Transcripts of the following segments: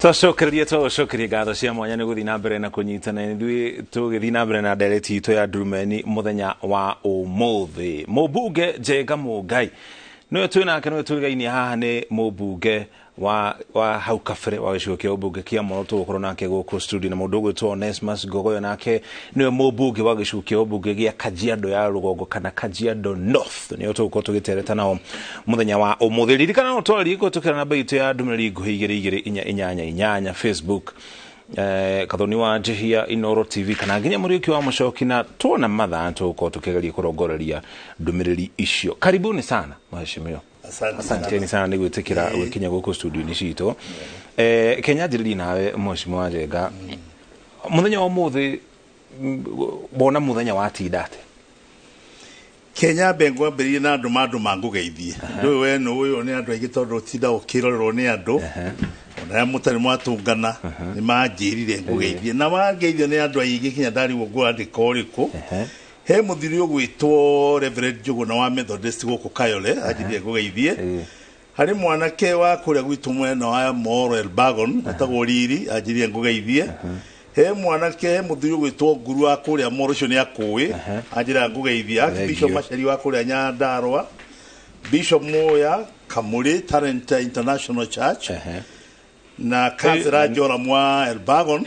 Tũcokereria ngatho cia mwanya nĩ gũthiĩ na mbere na kũnyitana ithuĩ tũgĩthiĩ na mbere na ndereti itũ ya Ndurumeni mũthenya wa ũmũthĩ. Mũmbunge Njenga Mũngai nĩwe twĩ nake, nĩwe twĩgainie haha, nĩ mũmbunge wa hau kabere wa gĩcigo kĩa ũmbunge kĩa Molo. Tũgũkorwo nake gũkũ studio na mũndũ ũgwĩtwo Onesmus Ngogoyo, nake nĩwe mũmbunge wa gĩcigo kĩa ũmbunge gĩa Kajiado ya Rũgongo kana Kajiado North, nĩo tũgũkorwo tũgĩtereta nao mũthenya wa ũmũthĩ. Ririkana no twarĩ kũhĩtũkĩra namba itũ ya ndũmĩrĩri nguhĩ 2288 Facebook, Kathoni wa Njihia, Inoro TV kana nginya Mũriũki wa Mũcoki, na tuona mathaa tũgũkorwo tũkĩgeria kũrongoreria ndũmĩrĩri icio. Karibuni sana mheshimiwa. Asanteni sana nĩ gwĩtĩkĩra gwĩkinya gũkũ studio-inĩ citũ. Kenya njĩrĩrie nawe mheshimiwa Njenga, mũthenya wa ũmũthĩ bona mũthenya wa tindate Kenya bengo ambĩrĩrie na andũ mangũgeithie. Ndũĩ we nĩ ũyũ nĩ andũ aingĩ tondũ tinda ũkĩrorerwo nĩ andũ ona mũtarĩ mwatũngana nĩ manjĩrire ngũgeithie, na wangeithio nĩ andũ aingĩ kinya ndarigwo ngwandĩka ũrĩkũ. He mũthuri ũgwĩtwo Reverend Njũgũna wa Methodist gũkũ Kayole anjĩrire ngũgeithie. Harĩ mwanake wa kũrĩa gwitũ mwena wa Moro Elbagon etagwo Riri anjĩrire ngũgeithie. He mwanake he mũthuri ũgwĩtwo Nguru wa kũrĩa Moro ũcio nĩ akũĩ anjĩra ngũgeithie. Archbishop Macari wa kũrĩa Nyandarua, Bishop Moya Kamuri Talent International Church, na Kansera Jora mwa Elbagon,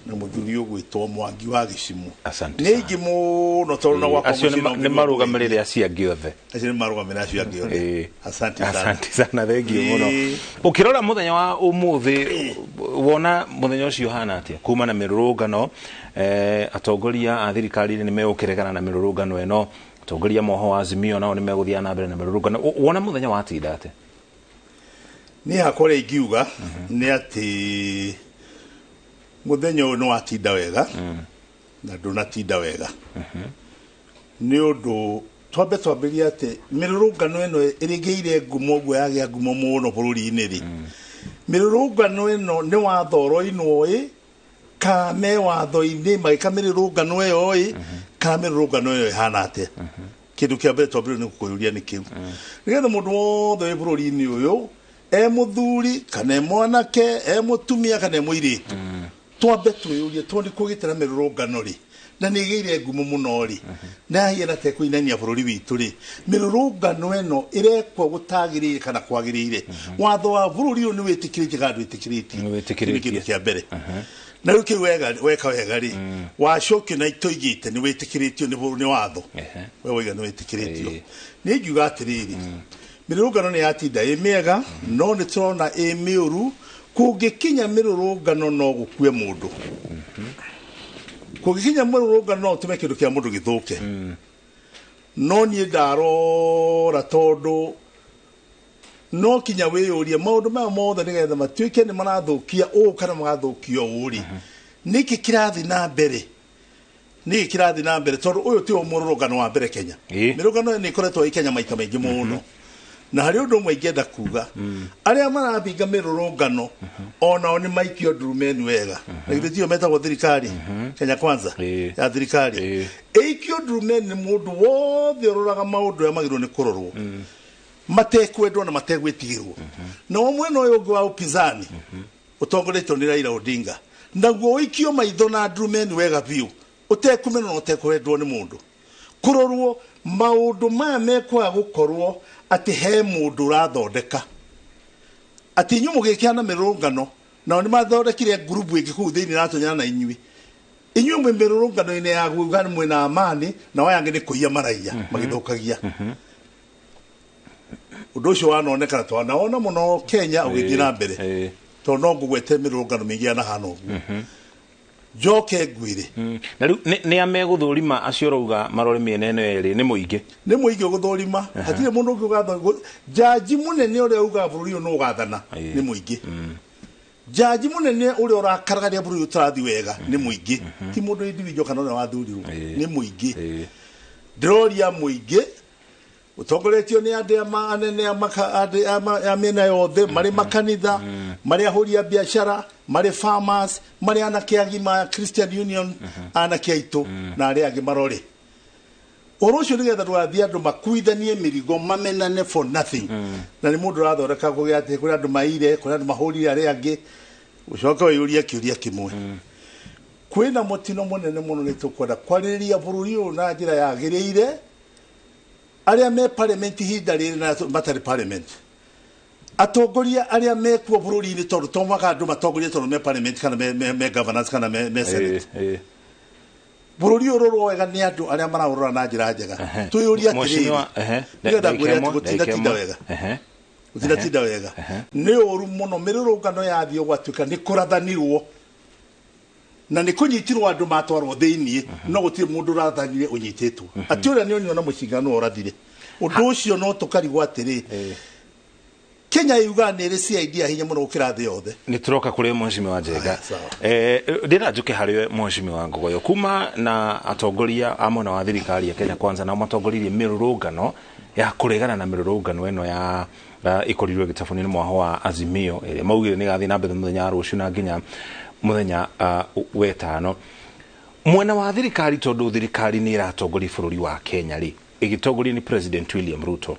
na mũthuri ũgwĩtwo Mwangi wa Gĩcimu. Nĩ ingĩ mũno tondũ na gwakwa acio nĩ marũgamĩrĩre acio angĩ othe. Acio nĩ marũgamĩrĩre acio angĩ othe. Asante sana, thengiũ mũno. Ũkĩrora mũthenya wa ũmũthĩ wona mũthenya ũcio hana atĩa kuma na mĩrũrũngano? Atongoria a thirikari nĩ megũkĩregana na mĩrũrũngano ĩno, atongoria moho wa Azimio nao nĩ megũthiĩ na mbere na mĩrũrũngano. Wona mũthenya wa tindate? Niĩ hakwa ũrĩa ingiuga nĩ atĩ mũthenya ũyũ nĩ watinda wega na ndũnatinda wega. Nĩ ũndũ twambĩrĩrie atĩ mĩrũrũngano ĩno ĩrĩgĩire ngumo ũguo yagĩa ngumo mũno bũrũri-inĩ rĩ, mĩrũrũngano ĩno nĩ watho ũroinwo ĩ kana me watho-inĩ magĩka mĩrũrũngano ĩyo ĩ kana mĩrũrũngano ĩyo ĩhana atĩa? Kĩndũ kĩa mbere twambĩrĩrie nĩ gũkũyũria nĩ kĩu, nĩgetha mũndũ wothe wĩ bũrũri-inĩ ũyũ, mũthuri kana mwanake, mũtumia kana mũirĩtu, twambe twĩyũrie tondũ kũgĩtĩra mĩrũrũngano rĩ na nĩ ĩgĩire ngumo mũno rĩ na hiena te kũinania bũrũri witũ rĩ, mĩrũrũngano ĩno ĩrekwo gũtagĩrĩire kana kwagĩrĩire. Watho wa bũrũri ũyũ nĩ wĩtĩkĩrĩtie kana ndwĩtĩkĩrĩtio? Kĩndũ kĩa mbere. Na rĩu kĩu weka wega rĩ, wacokio na itoigĩte nĩ wĩtĩkĩrĩtio nĩ watho, we woiga nĩ wĩtĩkĩrĩtio. Nĩ ngiuga atĩrĩrĩ, mĩrũrũngano nĩ yatinda ĩ mĩega no nĩ tũrona ĩ mĩũru. Kũngĩkinya mĩrũrũngano no gũkue mũndũ, kũngĩkinya mĩrũrũngano no ũtũme kĩndũ kĩa mũndũ gĩthũke. No niĩ ndarora tondũ no kinya wĩyũrie maũndũ maya mothe nĩgetha matuĩke nĩ marathũkia ũũ kana magathũkia ũũ rĩ, nĩkĩ kĩrathiĩ na mbere? Nĩkĩ kĩrathiĩ na mbere? Tondũ ũyũ ti o mũrũrũngano wa mbere Kenya. Mĩrũrũngano nĩ ĩkoretwo ĩ Kenya maita maingĩ mũno. Na harĩ ũndũ ũmwe ingĩenda kuga, arĩa marabinga mĩrũrũngano onao nĩ maikio ndurumeni wega. Na githĩ tio metagwo thirikari Kenya Kwanza ya thirikari, ĩikio ndurumeni nĩ mũndũ wothe ũroraga maũndũ ũrĩa magĩrĩirwo nĩ kũrorwo, matekwendwo na mategwĩtigĩrwo. Na mwena ũyũ ũngĩ wa upinzani ũtongoretio nĩ Raila Odinga, naguo ũikio maitho na ndurumeni wega biũ, ũtekũmenwo na ũtekwendwo nĩ mũndũ, kũrorwo maũndũ maya mekwaga gũkorwo atĩ he mũndũ ũrathondeka atĩ inyuĩ mũgĩkĩana mĩrũrũngano nao nĩ mathondekire ngurubu ĩngĩ kũu thĩinĩ ratũnyana na inyuĩ mwĩ mĩrũrũngano-inĩ ya guga mwĩna amani na waya angĩ nĩ kũiya maraiya magĩthũkagia. Ũndũ ũcio wanonekana twanaona mũno Kenya ũgĩthiĩ na mbere, tondũ no ngũgwete mĩrũrũngano mĩingĩ yanahana ũguo. Njoke ngwĩre na rĩu nĩ amegũthũrima acio rauga marore mĩena ĩno yerĩ, nĩ mũingĩ ũgũthũrima. Hatirĩ mũndũ ũngĩ ũgathana. Jaji mũnene ũrĩa ugaga bũrũri ũyũ nĩ ũgathana nĩ mũingĩ. Jaji mũnene ũrĩa ũrakaragaria bũrũri ũyũ ũtarathiĩ wega nĩ mũingĩ, ti mũndũ individual kana ũrĩa wathurirwo, nĩ mũingĩ. Ndĩroria mũingĩ ũtongoretio nĩ andũ anene a mĩena yothe, marĩ makanitha, marĩ ahũri a biacara, marĩ farmers, marĩ anake agima Christian Union, anake aitũ na arĩa angĩ marore. Ũhoro ũcio nĩgetha ndũgathiĩ andũ makuithanie mĩrigo mamenane for nothing. Na nĩ mũndũ ũrathondeka kũgĩa atĩ kũrĩ andũ maire, kũrĩ andũ mahũrire arĩa angĩ. ucoka wiyuria kiuria kimwe kwina mutino munene muno nitukwenda kwariria bururi uyu na njira yagiriire aria me parliament hinda riri na matari parliament atongoria aria mekuo bururi-ini tondu tomaga andu matongoria tondu me parliament kana me governance kana me senate bururi urorwo wega ni andu aria maraurora na njira njega tuyuria atiriri nigetha ngwire ati gutinda wega gutinda wega ni uru muno mirurungano yathio gwatuika ni kurathanirwo na ni kunyitirwo andu matwarwo thiini no gutire mundu urathanire unyitetwo ati uria ni onyona mucingano orathire undu ucio no tukarigwo atiri Kenya yuga nere CID hinya muno gukira thi yothe ni turoka kuri Mheshimiwa Njenga ndira njuke hariwe Mheshimiwa Ngogoyo kuma na atongoria amwe na wa thirikari ya Kenya Kwanza na matongoririe mirurungano ya kuregana na mirurungano eno ya ikorirwe gitafunini mwaho wa Azimio maugire ni gathi na mbere muthenya rucio na nginya muthenya wetano mwena wa thirikari tondu thirikari ni iratongoria bururi wa Kenya ri igitongoria ni President William Ruto.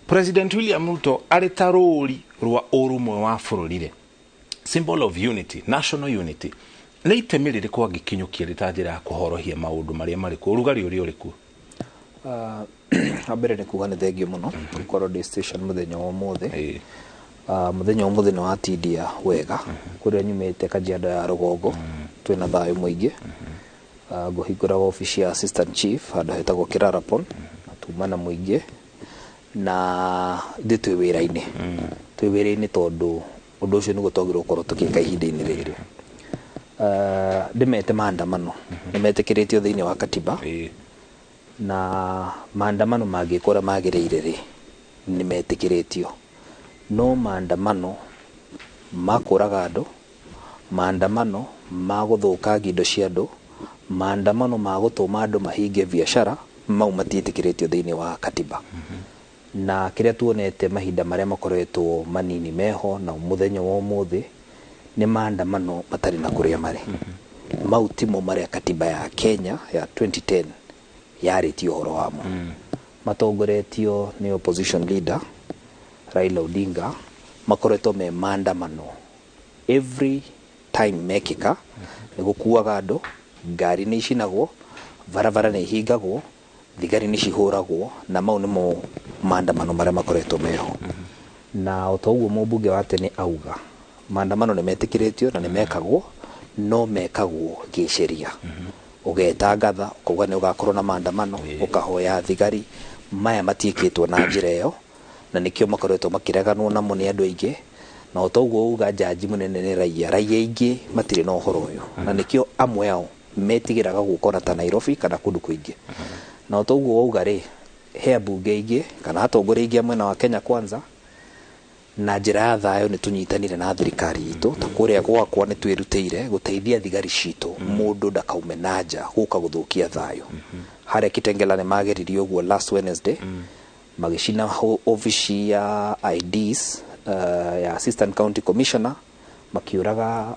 President William Ruto aritaruri rwa urumwe wa bururire symbol of unity, national unity na itemirire kwa gikinyukia ritajira kuhorohia maundu maria mari ku rugari uri uri ku abere ne kugane thegio muno gukoro di station muthenya wa mothe muthenya wa mothe no atidia wega kuria nyumete Kajiado ya Rugongo twina thayo muingi guhingura office ya assistant chief hada hetagwo Kirarapon atumana muingi na nditwe wira-ini twi wira-ini tondu undu ucio ni gutogirwo korwo tukika ihinda-ini riri ndimete maandamano nimetikiritio thiini wa katiba na maandamano mangikora magiriire ri nimetikiritio no maandamano makuraga andu maandamano maguthuka indo cia andu maandamano magutuma andu mahinge biashara mau matiitikiritio thiini wa katiba na kiria tuonete mahinda maria makoretwo manini meho na muthenya wa umuthi ni maandamano matari na kuria mari mautimo maria katiba ya Kenya ya 2010 yaritio horo wamo matongoretio ni opposition leader Raila Odinga makoretwo me maandamano every time mekika ni gukuaga andu ngari ni icinagwo varavara ni hingagwo thigari ni cihuragwo na mau nimo maandamano maria makoretwo meho na otoguo mubunge wa tene auga maandamano ni metikiritio na ni mekagwo no mekagwo gisheria ugetangatha kuga ni ugakorwo na maandamano ukahoya thigari maya matiikitwo na njira iyo na nikio makoretwo makireganwo namo ni andu aingi na otoguo uga jaji munene ni raia ingi matire no horo uyu na nikio amwe ao metigiraga gukora ta Nairobi kana kundu kuingi na otoguo uga ri he bunge ingi kana atongoria ingi amwe na wa Kenya Kwanza na njira ya thayo ni tunyitanire na thirikari itu ta kuria gwakwa ni twirutire guteithia thigari citu mundu ndakaume nanja guka guthukia thayo hare Kitengela ni mageririo guo last Wednesday magicina office ya IDs ya assistant county commissioner makiuraga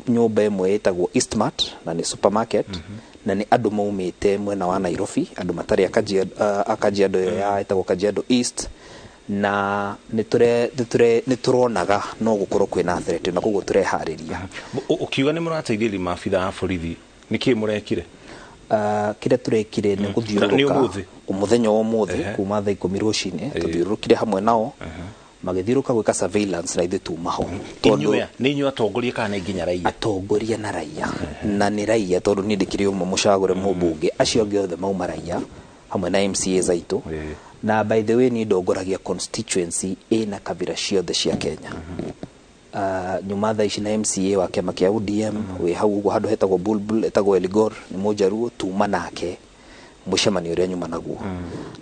nyumba imwe etagwo Eastmart na ni supermarket na ni andu maumite mwena wa Nairobi andu matari Kajiado ya etagwo Kajiado East na nituronaga no gukorwo kwina threat na kugo turehariria ukiuga ni murateithia maabitha a borithi niki murekire kire turekire ni guthiuruka umuthenya wa umuthi kuma thaa 10 rucini tuthiurukire hamwe nao magithiruka gwika surveillance na ithu maho tondu ni nyu atongoria kana nginya raia atongoria na raia na ni raia tondu ni ndikire umwe mucagure mubunge acio giothe mauma raia hamwe na MCA zaitu na by the way ni ndongoragia constituency ina kabira ciothe cia Kenya nyuma thaa ici na MCA wa kiama kia ODM we hau ugo handu hetagwo Bulbul etagwo Eligor ni mujaruo tuma nake mucemani uria nyuma naguo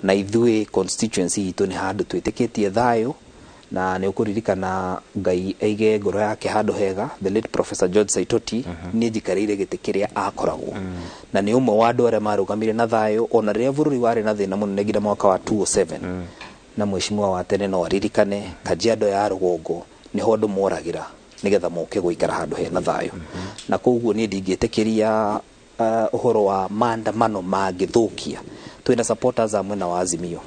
na ithui constituency itu ni handu twitikitie thayo na ni ukuririkana Ngai aige ngoro yake handu hega the late Professor George Saitoti ni jikarire gitikiria akoragwo na ni umwe wa andu aria marugamire na thayo ona riria bururi wari na thina munene nginya mwaka wa 2007 na mheshimiwa wa tene no aririkane Kajiado ya Rugongo ni ho andu moragira nigetha moke guikara handu hena thayo na koguo ni ndingitikiria uhoro wa maandamano magithukia twina supporters amwe na wa Azimio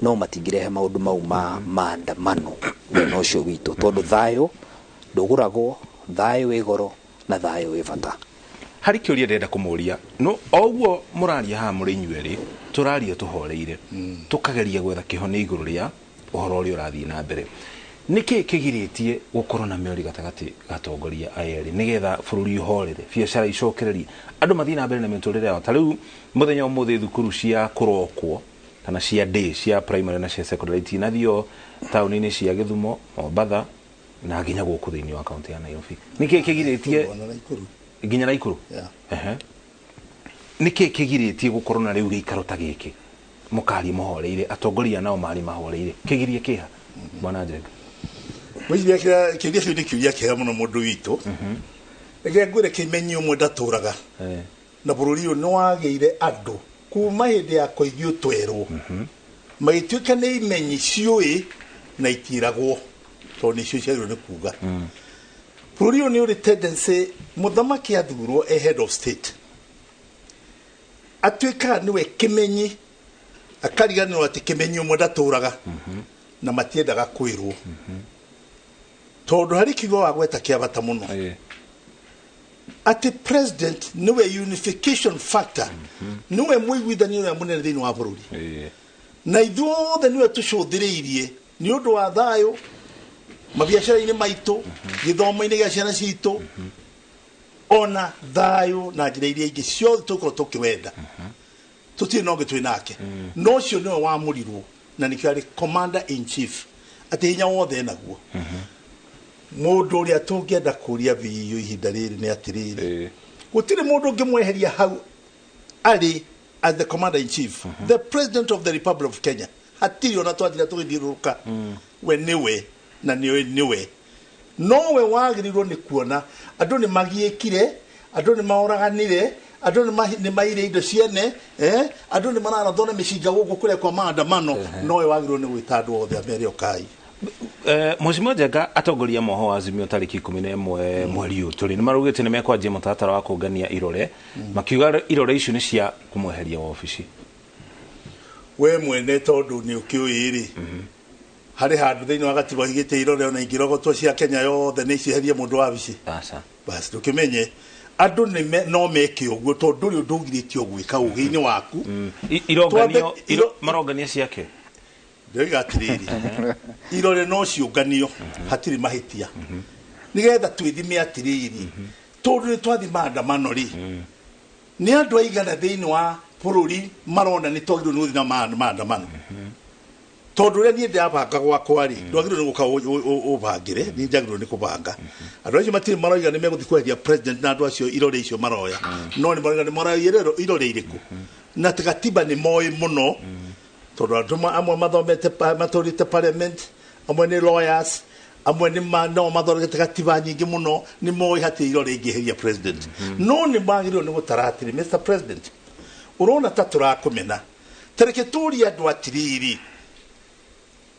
no matigirehe maundu mau ma maandamano no cio witu tondu thayo nduguragwo thayo wĩ goro na thayo wĩ bata. Hari kiuria ndenda kumuria no oguo muraria ha muri inyueri turaria tuhoreire tukageria gwetha kihone iguru ria uhoro uri urathii na mbere. Niki kigiritie gukorwo na miori gatagati gatongoria ayeri nigetha bururi uhorere biacara icokererie andu mathii na mbere na miturire yao. Ta riu muthenya umuthi thukuru cia kurokwo kana cia day cia primary na cia secondary tinathio tauni-ini cia Githumo, Mombatha na nginya guku thiini wa kaunti ya Nairobi. Niki kigiritie nginya Naikuru niki kigiritie gukorwo na riu giikaro ta giki mukari muhoreire atongoria nao mari mahoreire kigirie kiha Bwana Njenga? Mwiria kiria kĩu nĩ kĩuria kĩega mũno mũndũ witũ. Reke ngwĩre kĩmenyi ũmwe ndatũraga na bũrũri ũyũ nĩ wagĩire andũ kuma hĩndĩ ya Koimbĩ twerwo magĩtuĩka nĩ imenyi ciũĩ na itiragwo tondũ nĩcio ciagĩrĩirwo nĩ kuga. Bũrũri ũyũ nĩ ũrĩ tendency mũthamaki athurwo head of state atuĩkaga nĩwe kĩmenyi akariganĩrwo atĩ kĩmenyi ũmwe ndatũraga na matiendaga kwĩrwo tondu hari kigo wa gweta kĩa bata muno ati president niwe unification factor niwe muiguithanio ya munene thĩinĩ wa bũrũri na ithuothe niwe tucũthĩrĩirie ni ũndũ wa thayo mabiacara-inĩ maitũ gĩthomo-inĩ gĩa ciana citũ ona thayo na njĩra iria ingĩ ciothe tũkorwo tũkĩwenda tutirĩ na ũngĩ twĩ nake no ũcio nĩwe wamũrirwo na nĩkĩo arĩ commander in chief atĩ hinya wothe naguo. Mũndũ ũrĩa tũngĩenda kũria biũ ihinda rĩrĩ nĩ atĩrĩrĩ gũtirĩ mũndũ ũngĩmweheria hau arĩ as the commander in chief the president of the Republic of Kenya hatirĩ ona twathira tũgĩthiũrũrũka we nĩwe na nĩwe nowe wagĩrĩirwo nĩ kuona andũ nĩ magiĩkire andũ nĩ maoraganire andũ nĩ maire indo ciene andũ nĩ mararathwo na mĩcinga gũkũ kũrĩa kwa maandamano nowe wagĩrĩirwo nĩ gwĩta andũ othe amere okai. Mheshimiwa Njenga atongoria moho wa Azimio tariki 11 mweri uyu turi ni marugite ni mekwanjia mutatara wa kungania irore makiuga irore icio ni cia kumweheria ofici. We mwene tondu ni ukiuiri hari handu thiini wa gatiba higite irore ona ingirogotwo cia Kenya yothe ni ciheria mundu wa bici asa basi tukimenye andu ni no meke uguo tondu ri undu ugiritie gwika ugi-ini waku ironganio marongania ciake ndega atiriri irore no ciũnganio hatirĩ mahĩtia nigetha twĩthime atiriri tondu nĩ twathi maandamano ri nĩ andũ aigana thĩinĩ wa bũrũri marona nĩ twagĩrĩirwo nĩ gũthiĩ na maandamano tondu ũrĩa niĩ ndabanga gwakwa ri ndwagĩrĩirwo nĩ gũka ũbangĩre niĩ njagĩrĩirwo nĩ kũbanga andũ acio matirĩ maroiga nĩ megũthiĩ kweheria president na andũ acio irore icio maroya no nĩ maroiga nĩ maroya irore irĩkũ na gatiba nĩ moĩ mũno tondu andũ amwe mathomete matũrĩte parliament amwe nĩ lawyers amwe nĩ no mathomete gatiba nyingĩ mũno nĩ moĩ hatirĩ irore ingĩheria president no nĩ magĩrĩirwo nĩ gũtara atĩrĩ Mr President ũrona ta tũrakũmena tareke tũrie andũ atiriri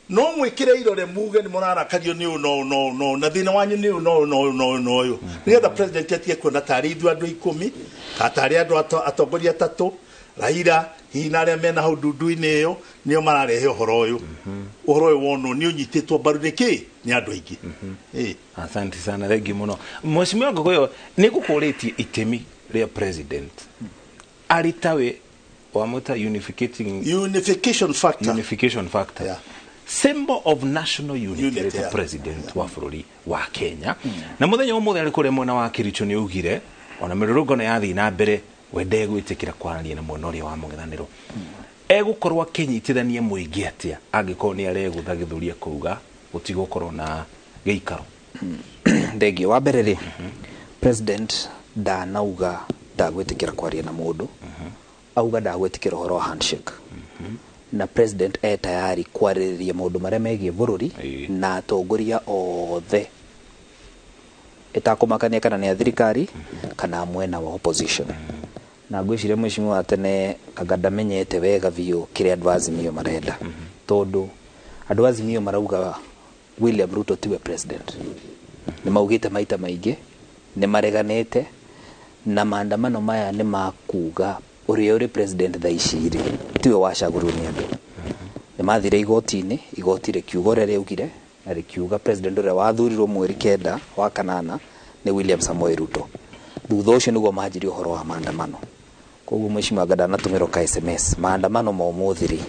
no mwĩkĩre irore muge nĩ mũrarakario nĩ no na thĩna wanyu nĩ no ũyũ nĩgetha president atige kuona tarĩ ithuĩ andũ 10 kana tarĩ andũ atongoria 3 Raila hina arĩa mena hau ndundu-inĩ ĩyo nĩo mararehe ũhoro ũyũ wonwo nĩ ũnyitĩtwo mbaru nĩkĩ nĩ andũ aingĩ. Asante sana thengi mũno Mheshimiwa Ngogoyo nĩ ngũkũrĩtie itemi rĩa president arĩ tawe wamũta unification factor yeah. Symbol of national unity the president wa bũrũri wa Kenya na mũthenya ũmũthĩ arĩ kũrĩa mwena wa Kericho nĩ ugire ona mĩrũrũngano yathii na mbere wende gwĩtĩkĩra kwaranĩria na mwena ũrĩa wa mũng'ethanĩro egũkorwo akĩnyitithania mũingĩ atĩa angĩkorwo nĩ aregũtha gĩthũria kuuga gũtigũkorwo na gĩikaro. Ndegi wa mbere rĩ president ndanauga ndagwĩtĩkĩra kwaria na mũndũ auga ndagwĩtĩkĩra ũhoro wa handshake na president tayari kwarĩrĩria maũndũ marĩa megiĩ bũrũri na atongoria othe ĩtakũmakania kana nĩ thirikari kana mwena wa opposition na ngwĩciria mheshimiwa wa tene anga ndamenyete wega biũ kĩrĩa andũ Azimio marenda tondu andũ Azimio marauga William Ruto tiwe president nĩ maugĩte maita maingĩ nĩ mareganĩte na maandamano maya nĩ makuga ũrĩa ũrĩ president thaa ici tiwe wacagũrwo nĩ andũ nĩ mathire igoti-inĩ igoti rĩkiuga ũrĩa rĩaugire na rikiuga president uria wathurirwo mweri kenda wa kanana ni William Samoei Ruto. Thutha ucio niguo manjiri uhoro wa maandamano. Koguo mheshimiwa Gada anatumira ka SMS maandamano ma umuthiri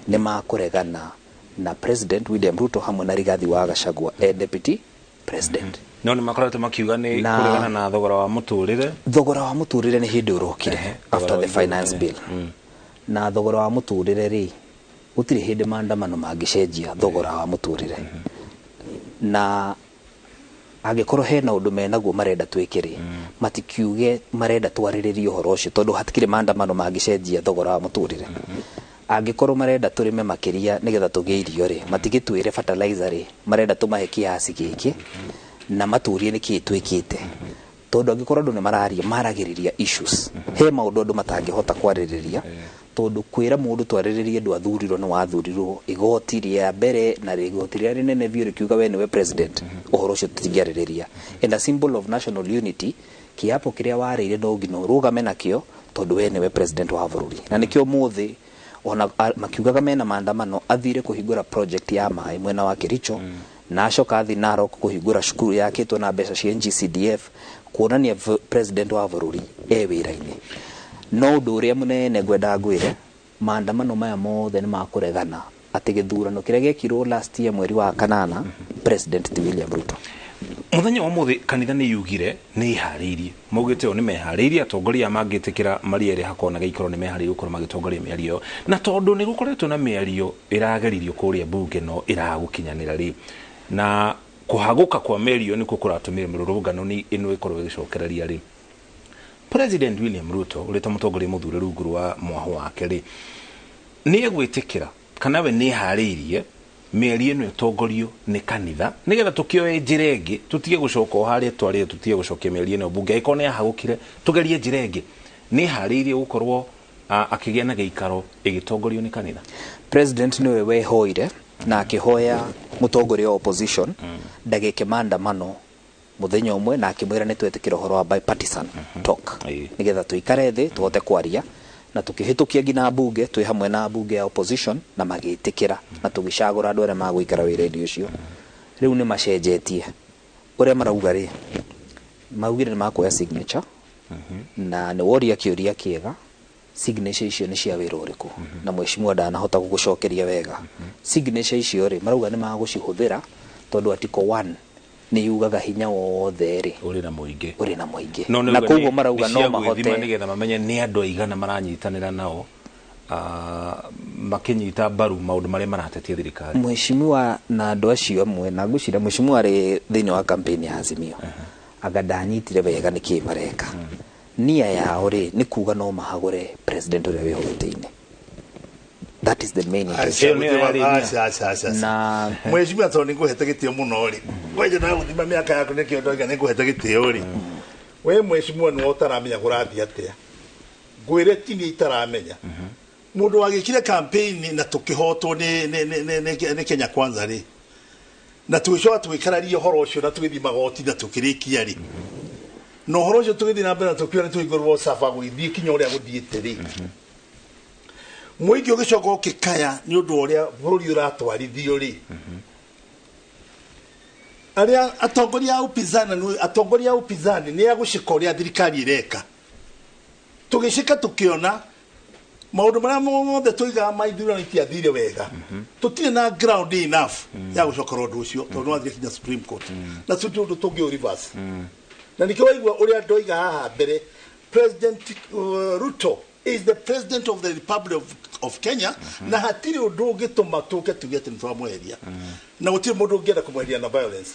ni makuregana na president William Ruto hamwe na Rigathi wa Gachagua deputy president. No ni makoretwo makiuga ni kuregana na thogora wa muturire. Thogora wa muturire ni hindi urokire after the finance bill. Na thogora wa muturire ri gutiri hindi maandamano mangicenjia thogora wa muturire. Na agikorwo hena undu menaguo marenda twikiri matikiuge marenda twariririe uhoro ucio tondu hatikire maandamano mangicenjia thogora wa muturire. Angikorwo marenda turime makiria nigetha tugie irio ri matigitwire fertilizer ri marenda tumahe kiasi giki na maturie niki twikite tondu angikorwo andu ni maragiriria issues he maundu andu matangihota kwaririria tondu kwira mundu twariririe ndu athurirwo ni wathurirwo igoti ria mbere na igoti ria rinene biu rikiuga we niwe president uhoro ucio tutingiaririria and a symbol of national unity kiapo kiria warire no ngino rugame nakio tondu we niwe president wa bururi na nikio muthi ona makiugaga mena maandamano athire kuhingura project ya mai mwena wa Kericho na acoka athi Narok kuhingura cukuru yakitwo na mbeca cia NGCDF kuonania president wa bururi wira-ini no ndu uria munene ngwenda ngwire maandamano maya mothe ni makuregana ati githurano kiria gekirwo last year mweri wa kanana president William Ruto. Muthenya wa muthi kanitha ni yugire ni iharirie maugite ni meharirie atongoria mangitikira mariere hakona geikoro ni meharirie ukoro magitongoria miario na tondu ni gukoretwo na miario irageririo kuria bunge no iragukinyanira ri na kuhaguka kwa miario ni kukuratumira mirurungano ni ino ikorwo igicokereria ri President William Ruto ureta mutongoria muthure rungu wa mwaho wake ri ni egwitikira kana we ni haririe mieri ino itongorio ni kanitha nigetha tukioe njirenge tutige gucoka haria twari tutige gucokia mieri ino bunge ikone yahagukire tugerie njirenge ni haririe gukorwo akigia na geikaro igitongorio ni kanitha. President niwe wehoire na akihoya mutongoria opposition ndagike maandamano muthenya umwe na akimwira ni twetikira uhoro wa bipartisan talk nigetha tuikare thi tuhote kwaria na tukihitukia ngina bunge twi hamwe na bunge ya opposition na magitikira na tugicagura andu aria maguikara wira-ini ucio riu ni macenjetie uria marauga ri maugire ni makuoya signature na ni woria kiuria kiega signature icio ni cia wira uriku na mheshimiwa ndanahota gugucokeria wega signature icio ri marauga ni magucihuthira tondu article 1 ni yugaga hinya wothe ri uri na muingi na koguo marauga no mahote nigetha mamenye ni andu aigana maranyitanira nao makinyita baru maundu maria maratetia thirikari mheshimiwa na andu acio amwe na ngucira mheshimiwa ri thiini wa campaign ya Azimio agadanyitire wega niki mareka nia yao ri ni kuga no mahagure president uria wihogete-ini. That is the main intention. Na mheshimiwa tondu nguhete gitio muno ri weje na guthima miaka yaku nikio ndoiga nguhete gitio ri we mheshimiwa no utaramenya kurathi atia ngwire tini itaramenya mundu wagikire campaign na tukihotwo ni Kenya Kwanza ri na tuicoa twikararie horo ucio na tugithi magoti na tukirikia ri no horo ucio tugithi na mbere tukiona tuigorwo safa guithii kinya uria guthiite ri muingi ugicoka ukikaya ni undu uria bururi uratwarithio ri aria atongoria upinzani ni agucika uria thirikari ireka tugicika tukiona maundu maria mothe tuiga maithurano itiathire wega tutire na ground enough ya gucokora undu ucio tondu wathire kinya Supreme Court na tuti undu tungi reverse na nikio waigua uria ndoiga haha mbere President Ruto is the president of the Republic of Kenya na hatiri undu ungituma tuke tugete ntwamweria na gutire mundu ungienda kumweria na violence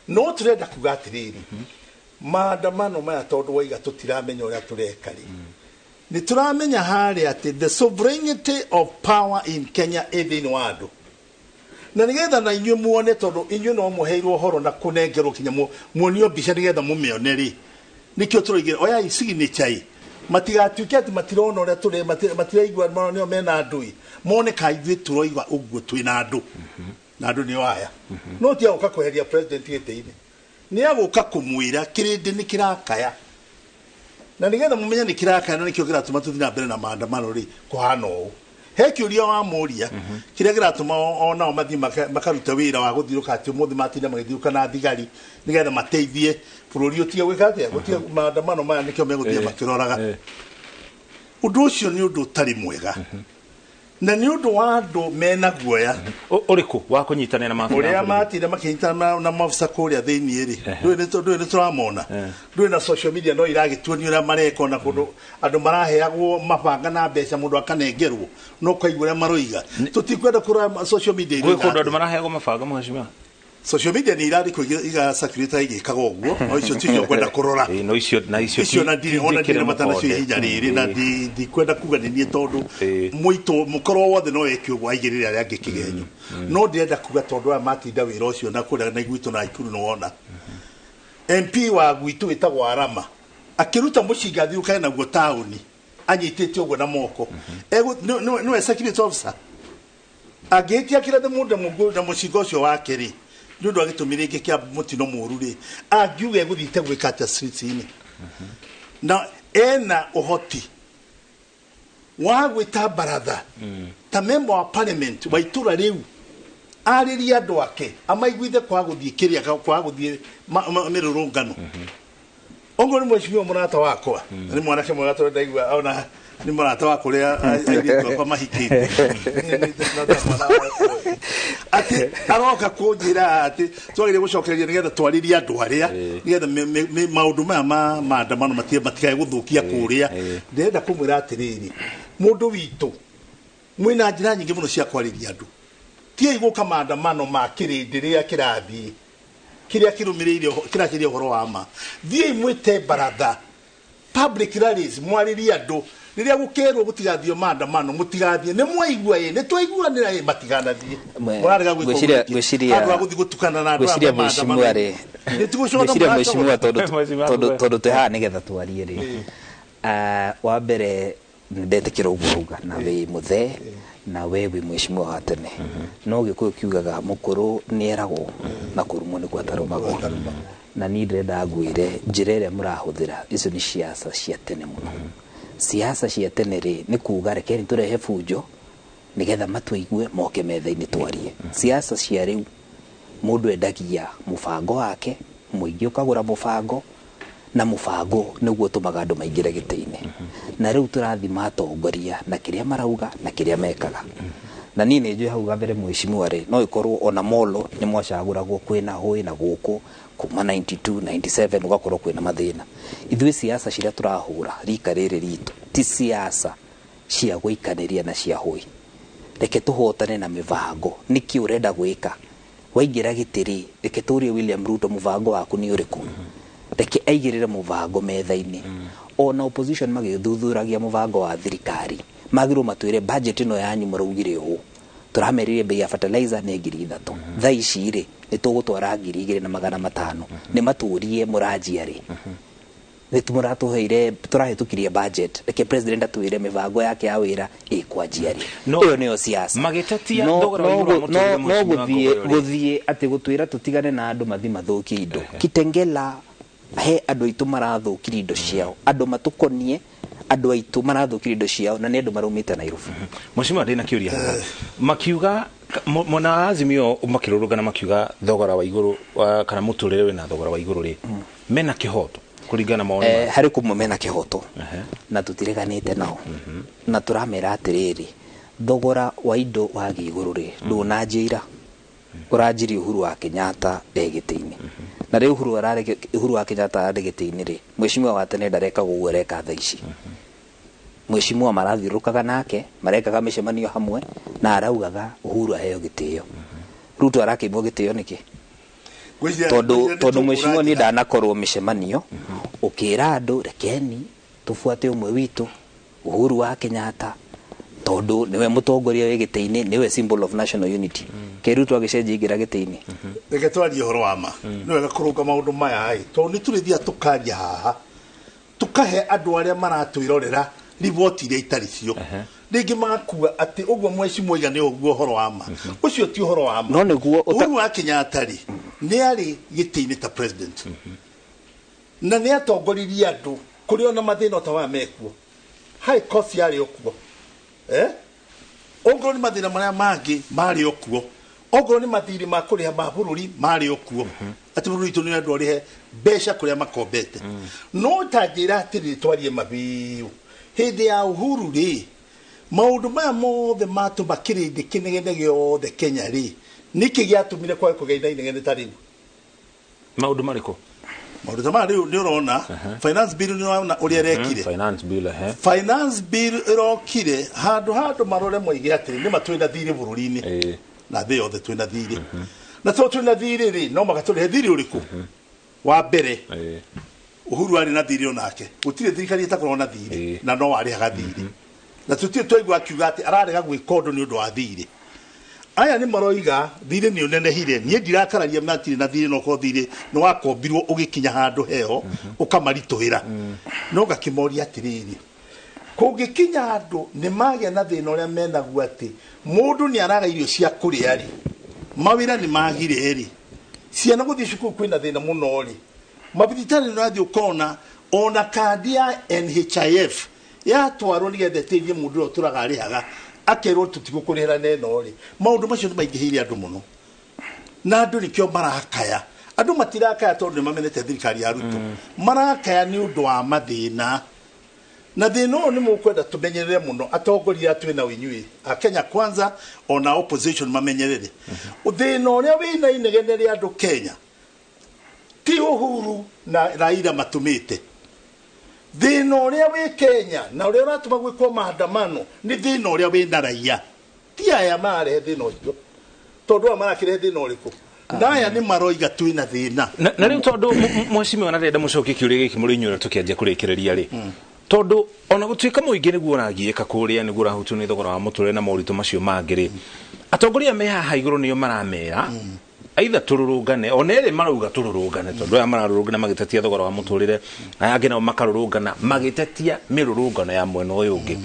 no turenda kuga atiriri maandamano maya tondu waiga tutiramenya uria tureka ri ni turamenya hari ati the sovereignty of power in Kenya thiini wa andu na nigetha na inyuĩ muone tondu inyuĩ no muheirwo horo na kunengerwo kinya muonio mbica nigetha mumione ri nikio turoigire oya signature matigatuike ati matirona uria turi matiraigua nio mena andui mone ka ithuĩ turoigwa uguo twina andu na andu ni waya no ti aguka kweheria president gĩtĩ-inĩ ni aguka kumwira kirindi ni kirakaya na nigetha mumenye ni kirakaya na nikio kiratuma tuthi na mbere na maandamano ri kuhana ũũ he kiuria wa muria kiria giratuma ona o mathi makaruta wira wa guthiruka ati muthi matinda magithiruka na thigari nigetha mateithie bururi utige gwikate gutige maandamano maya nikio meguthie makiroraga undu ucio ni undu utari mwega na ni undu wa andu mena guoya uriku wa kunyitana na maafisa uria matinde makinyitana na maafisa kuria thiini ri ndui ni turamona ndui na social media no iragituoni uria mareka na kundu andu maraheagwo mabanga na mbeca mundu akanengerwo no kaigua uria maroiga tutikwenda kura social media gwe kundu andu maraheagwo mabanga mheshimiwa social media ni irari kuiga circulate igikaga uguo no icio tikio kwenda kurora no icio na ndiri ona ndiri matana cio hinya riri na ndi kwenda kuga ni tondu muito mukorwo wothe no ekio gwa igirire ari angikigenyo no ndienda kuga tondu aya matinda wira ucio na kuria na igwitu na ikuru no wona MP wa gwitu witagwo Arama akiruta mucinga thiuka na guo tauni anyitite uguo na moko no security officer agetia kira de mundu mugo na mucinga ucio wake ri ndu agitumire iki kia mutino muru ri agiuge guthite gwikata streets ini na ena uhoti wa gwita baratha ta member wa parliament wa itura riu ariria andu ake amaiguithe kwa guthie kiria kwa guthie mirurungano ongo ni mheshimiwa murata wakwa ni mwanake mwanake ndaigua ona ni murata wakwa ria aithitwo kwa mahikite ati aroka kunjira ati twagire gucokereria nigetha twaririe andu aria nigetha maundu maya maandamano matigae guthukia kuria ndenda kumwira atiriri mundu witu mwina njira nyingi muno cia kwariria andu tie iguka maandamano ma kirindi ria kirathi kiria kirumireirio kirakiria uhoro wa ma thie mwite baratha public rallies mwaririe andu riria gukerwo gutigathio maandamano mutigathie ni mwaigua ni twaiguanira matiganathie mwaraga gwiciria andu aguthi gutukana na andu gwiciria mheshimiwa tondu teha nigetha twarie ri wa mbere ndetekira uguruga na we muthe na wewe mheshimiwa wa tene no gikuyu kiugaga mukuru ni eragwo na kurumo ni kwatarumagwo na ni ndenda ngwire njira iria murahuthira icio ni siasa cia tene muno siasa cia tene ri ni kuuga rekeni turehe fujo nigetha matwigue moke metha-ini twarie siasa cia riu mundu endagia mubango wake muingi ukagura mubango na mubango niguo tumaga andu maingire giti-ini na riu turathima atongoria na kiria marauga na kiria mekaga na ni njui hau gabere mheshimiwa ri no ikorwo ona molo ni mwacaguragwo kwina hui na guku kuma 92 97 ugakorwo kwina mathina ithui siasa ciria turahura rika riri ritu ti siasa cia guikaniria na cia hui reke tuhotane na mivango niki urenda gwika waingira gitiri reke turie William Ruto muvango waku ni uriku reke aigirire muvango metha-ini ona opposition magithuthuragia muvango wa thirikari magirwo matwire budget ino yanyu muraugire uu turamerire bei ya fertilizer ni 3,000 tha ici ri ni tugutwara 2,500 ni maturie murajia ri ni tumuratuheire turahitukirie budget reke president atwire mivango yake ya wira ikwanjia ri iyo niyo siasa magitatia thogora wa iguru no guthie ati gutwira tutigane na andu mathi mathuki indo Kitengela he andu aitu marathukirie indo ciao andu matukonie andu aitu marathukirie indo ciao na ni andu marumite Nairobi mheshimiwa ndina kiuria makiuga mona azimio makirurugana makiuga thogora wa iguru kana muturire wina thogora wa iguru ri mena kihoto kuringana maoni hari kumwe mena kihoto na tutireganite nao na turamera atiriri thogora wa indo wa iguru ri ndunanjira uranjiri Uhuru wa Kenyatta egiti-ini na riu Uhuru wa Kenyatta egiti-ini ri mheshimiwa wa tene ndareka gugureka tha ici mheshimiwa marathirukaga nake marekaga micemanio hamwe na araugaga Uhuru aheo gitio Ruto arakimwo gitio niki tondu mheshimiwa ni ndanakorwo micemanio ukira andu rekeni tufuate umwe witu Uhuru wa Kenyatta tondu niwe mutongoria we giti-ini niwe symbol of national unity Ruto agicenjia ingira giti-ini reke twarie horo wa ma niwe gakuruka maundu maya ai tondu ni turithia tukaria haha tukahe andu aria maratwirorera riboti iria itari cio ringi makua ati uguo mheshimiwa iga ni uguo horo wa ma ucio ti horo wa ma no niguo Uhuru wa Kenyatta ri ni ari giti-ini ta president na ni atongoririe andu kuri ona mathina ta wa mekuo high cost yari okuo ongorwo ni mathina maria mangi mari okuo ongorwo ni mathiri ma kuriha ma bururi mari okuo ati bururi tu ni andu orihe besha kuria makombete no tanjira atiri twarie mabiu hindi ya uhuru ri maundu maya mothe matu bakirindi kinegene giothe Kenya ri niki giatumire kwa kugeitha inegene tariu maundu mariko maundu ta mari ni urona finance bill ni urona uria rekire finance bill irokire handu marore moige atiri ni matwina thiri bururi-ini na thio the twina thiri na to twina thiri ri no magaturi thiri uriku wa mbere Uhuru ari na thiri onake gutire thirikari itakorwo na thiri na no ari hagathiri na tutie twaigua akiuga ati ararega gwikondo ni undu wa thiri aya ni maroiga thiri ni unenehire nie ndirakararia matiri na thiri no ko thiri no wakombirwo ugikinya handu heo ukamarituhira no gakimoria atiriri kugikinya handu ni magia na thina uria menaguo ati mundu ni araga irio cia kuria ri mawira ni magire ri ciana guthii cukuru kwina thina muno ri mabititari radio kona ona kandi ya NHIF ya twaro nigethe teithie mundu oturaga arihaga akerwo tutigukurira neno ri maundu macio ni maingihire andu muno na andu nikio marakaya andu matirakaya tondu mamenete thirikari ya Ruto marakaya ni undu wa mathina na thino ni mukwenda tumenyerere muno atongoria twina winyui a Kenya kwanza ona opposition mamenyerere thino uria wina inegene ri andu Kenya ti Uhuru na Raila matumite thino uria wi Kenya na uria uratuma gwikwo maandamano ni thino uria wi na raia ti aya mare thino ucio tondu amarakire thino uriku ndaya ni maroiga twina thina na riu tondu mwacimi wana renda mucokie kiuria giki muri nyura tukianjia kurikireria ri tondu ona gutuika muingi niguo ragieka kuria niguo rahutu ni thogora wa muture na moritu macio mangiri atongoria me haha iguru niyo maramera aitha tururungane onere marauga tururungane tondu aya mararurungana magitetia thogora wa muturire aya angi nao makarurungana magitetia mirurungano ya mwena uyu ungi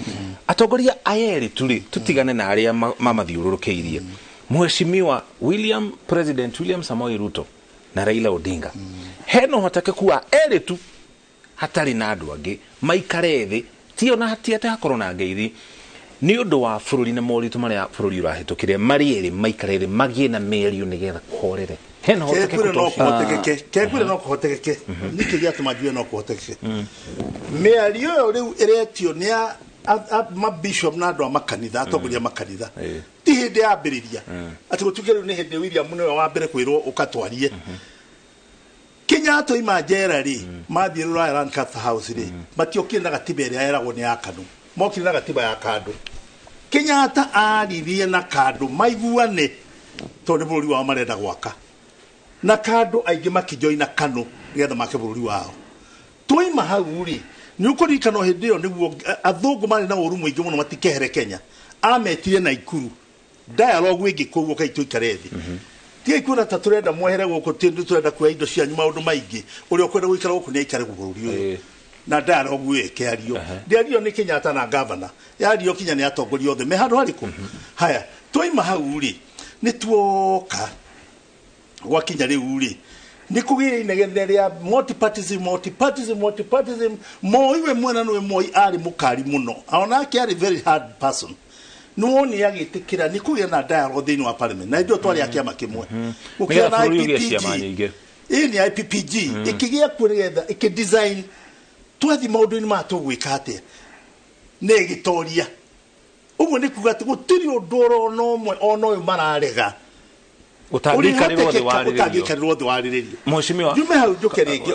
atongoria ayeri tutigane na aria mamathiururukiirie Mheshimiwa President William Samoei Ruto na Raila Odinga heno hotekeku wa eri tu hatari na andu angi maikare thi tio na hatiate hakorwo na ngeithi ni undu wa bururi na moritu maria bururi urahitukire marieri maikare magie na merio nigetha kuhorere heno hotekeke no kuhotekeke kekure no kuhotekeke niki giatuma jue no kuhotekeke merio yo riu eretio ni ma bishop na andu a makanitha atongoria makanitha ti hindi ya mbiriria ati gutuke riu ni hindi William niwe wa mbere kwirwo ukatwarie Kenyatta imajera ri mathie Royal Lancaster House ri matiokire na gatiba ria eragwo ni ya kanu mokire na gatiba ya kandu Kenyatta aririe na kandu maiguane tondu bururi wao marenda gwaka na kandu aingi makijoina kanu nigetha make bururi wao tuima hau ri ni ukurikana hindi yo niguo athungu mari na uru muingi muno matikehere Kenya ametire na ikuru dialogue wingi kuguo kaitu ikarethi tie kuna taturenda mwehere guko tindu turenda kwa indo cia nyuma undu maingi uri okwenda guikara guku ni ikare gugururi uyu na dialogue weke ario ndiario ni Kenyatta na governor yario kinya ni atongoria othe me handu hariku haya toima hau ri ni tuoka gwakinya riu ri ni kugira inegene ria multipartism moiwe mwana no moi ari mukari muno aona ki ari very hard person no ni yagitikira ni kugira na dialogue thini wa parliament na ndio twari akia makimwe ukira na IPPG ini IPPG ikigia kuretha ikidesign twathi maundu ni matugwika atia negitoria uguo ni kuga gutiri undoro no mwe ono yu mararega utangikarirwo thi wariririo Mheshimiwa jume hau njuke ringi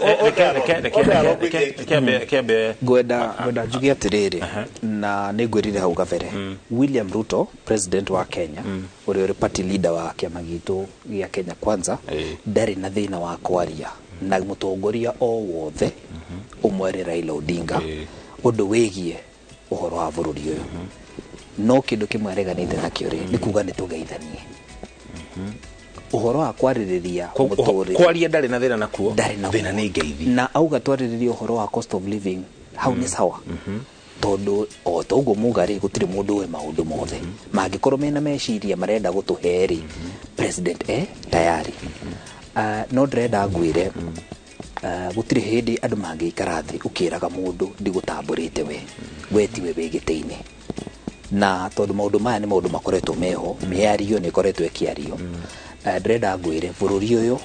kembe gwenda njuge atiriri na nigwirire hau gabere William Ruto president wa Kenya uri party leader wa kiama gitu gia Kenya Kwanza ndari na thina wa kwaria na mutongoria o wothe umwere Raila Odinga undu wigie uhoro wa bururi uyu no kindu kimwe areganite nakio ri ni kuga ni tugeithanie uhoro wa kwaririria mutori kwaria ndari na thina nakuo thina ni ngeithi na auga twaririria uhoro wa cost of living how ni sawa tondu o togo mugari gutiri mundu we maundu mothe mangikorwo mena meciria marenda gutuheri president tayari no ndrenda ngwire gutiri hindi andu mangiikara thi ukiraga mundu ndigutambũrĩte we tiwe wigite-ini na tondu maundu maya ni maundu makoretwo meho miario ni koretwo ikiario ndrenda ngwire bururi uyu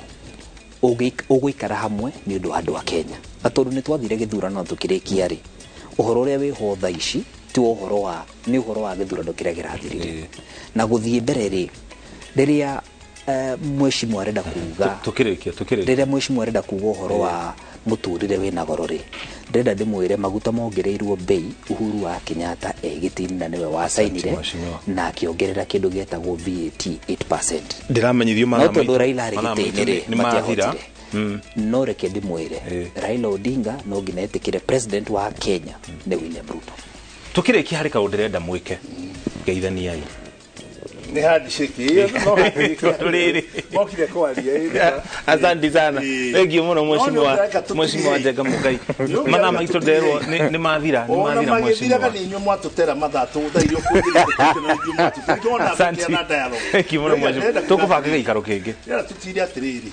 uguikara hamwe ni undu andu a Kenya na tondu ni twathire githurano tukirikia ri uhoro uria wiho tha ici ti uhoro wa githurano kiria girathirire na guthie mbere ri riria mheshimiwa arenda kuuga tukirikia riria mheshimiwa arenda kuuga uhoro wa muturire wina goro ri ndenda ndimwire maguta mongereirwo bei Uhuru wa Kenyatta egitini na niwe wa sainire na akiongerera kindu getagwo VAT 8%. Ndiramenyithio mana tondu Raila ari gitini ni mathira no reke ndimwire Raila Odinga no ginetikire president wa Kenya ni William Ruto. Tukirikia hari kaundu ndenda mwike geithania ai ni hadi shiki no riri mokire kwaria asante sana thank you muno mheshimiwa Njega Mugai mana maito ndero ni mathira mheshimiwa kana inyo mwatutera mathatu thairio kuthira na mwatu tukiona na dialogue thank you muno mheshimiwa tukubanga gikaro kingi tutire atiriri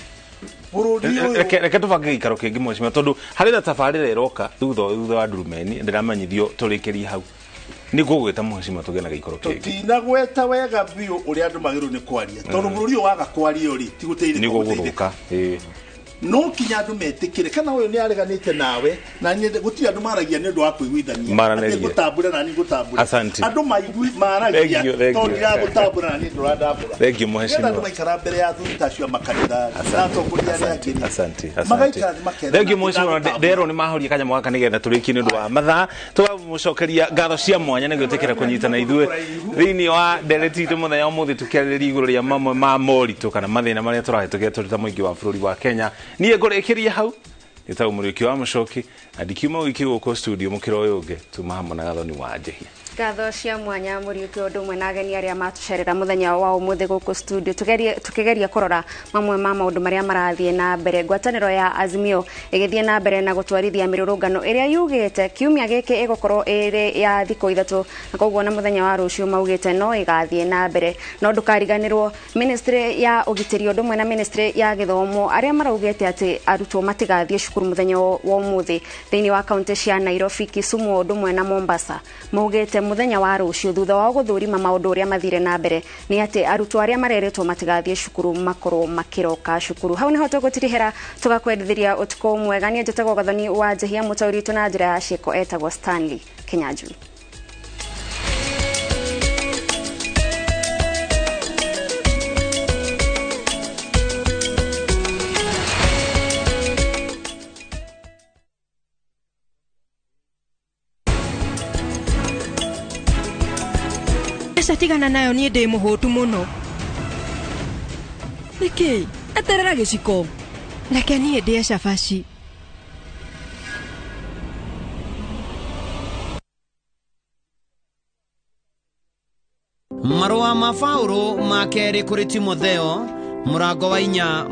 reke tubange gikaro kingi mheshimiwa tondu hari na tabarira iroka thutha wa ndurumeni ndiramenyithio turikirie hau ni gugweta mheshimiwa tugena gikoro kingi tutina gweta wega biu uri andu magiru ni kwaria tondu bururi waga kwaria uri tiguteire ni guguruka no kinya andu metikire kana uyu ni areganite nawe na nyende gutia andu maragia ni ndu wa kwiguithania ati gutambura na ni gutambura andu maigui maragia tondu ya gutambura na ni ndu radambura thank you mheshimiwa andu maikara mbere ya thuta cio makanitha na tongoria ya kiri asante thank you mheshimiwa ndero ni mahoria kanya mwaka nigetha turiki ni ndu wa mathaa twamucokeria ngatho cia mwanya ni gwitikira kunyitana ithue thiini wa ndereti tu muthenya umuthi tukiarĩrĩria igũrũ rĩa mamwe ma moritũ kana mathĩna marĩa tũrahĩtũkĩra tũrĩ ta mũingĩ wa bũrũri wa Kenya niĩ ngũrĩkĩria hau nĩ ta ũmũrĩki wa Mũchoki na ndikiuma wiki gũkũ studio mũkĩra ũyũ ũngĩ tuma hamwe na Gathoni wa Njehia ngatho cia mwanya mũriũki ũndũ ũmwe na ageni arĩa matucerera mũthenya wa ũmũthĩ gũkũ studio tukigeria kũrora mamwe ma maũndũ marĩa marathiĩ na mbere ngwatanĩro ya Azimio ĩgĩthiĩ na mbere na gũtwarithia mĩrũrũngano ĩrĩa yugĩte kiumia gĩkĩ ĩgũkorwo ĩrĩ ya thikũ ithatũ na koguo na mũthenya wa rũciũ maugĩte no ĩgathiĩ na mbere no ndũkariganĩrwo ministry ya ũgitĩri ũndũ ũmwe na ministry ya gĩthomo arĩa maraugĩte atĩ arutwo matigathiĩ cukuru mũthenya wa ũmũthĩ thĩinĩ wa kaunti cia Nairobi, Kisumu ũndũ ũmwe na Mombasa maugĩte muthenya wa rũciũ thutha wa gũthũrima maũndũ ũrĩa mathire na mbere nĩ atĩ arutwo arĩa mareretwo matigathiĩ cukuru makorwo makiroka cukuru hau niho tũgũtirihera tugakwendithĩria ũtukũ mwega niĩ njĩtagwo Gathoni wa Njehia mũtaũri witũ na njĩra ya ciĩko etagwo Stanley Kinyanjui. Tigana nayo ni ndi muhutu muno niki aterera giciko reke ni ndi cabaci marũa ma Paulo ma kerĩ kũrĩ Timotheo mũrango wa 4